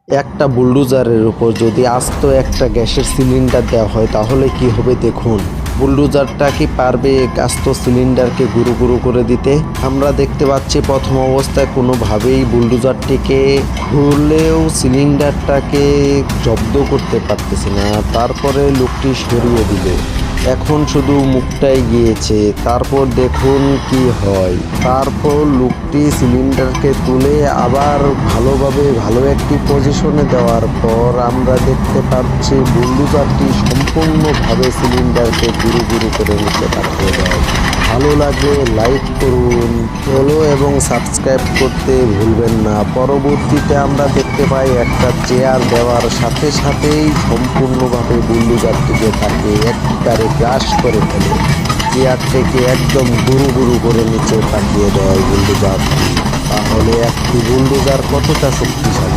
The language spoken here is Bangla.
একটা বুলডোজারের উপর যদি আস্ত একটা গ্যাসের সিলিন্ডার দেওয়া হয় তাহলে কি হবে দেখুন। বুলডোজারটা কি পারবে আস্ত সিলিন্ডারকে গুঁড়ো গুঁড়ো করে দিতে? আমরা দেখতে পাচ্ছি প্রথম অবস্থায় কোনোভাবেই বুলডোজারটিকে খুললেও সিলিন্ডারটাকে জব্দ করতে পারতেছে না। তারপরে লোকটি সরিয়ে দিল, এখন শুধু মুখটাই গিয়েছে। তারপর দেখুন কি হয়। তারপর লোকটি সিলিন্ডারকে তুলে আবার ভালোভাবে ভালো একটি পজিশনে দেওয়ার পর আমরা দেখতে পাচ্ছি বুলডোজারটি সম্পূর্ণভাবে সিলিন্ডারকে গুঁড়ো গুঁড়ো করে নিতে পাঠিয়ে দেয়। ভালো লাগলে লাইক করুন, ফলো এবং সাবস্ক্রাইব করতে ভুলবেন না। পরবর্তীতে আমরা দেখতে পাই একটা চেয়ার দেওয়ার সাথে সাথেই সম্পূর্ণভাবে বুলডোজারটিকে তাকে একবারে গ্রাস করে ফেলে। চেয়ারটিকে একদম গুঁড়ো গুঁড়ো করে নিচে পাঠিয়ে দেয় বুলডোজার। তাহলে একটি বুলডোজার কতটা শক্তিশালী।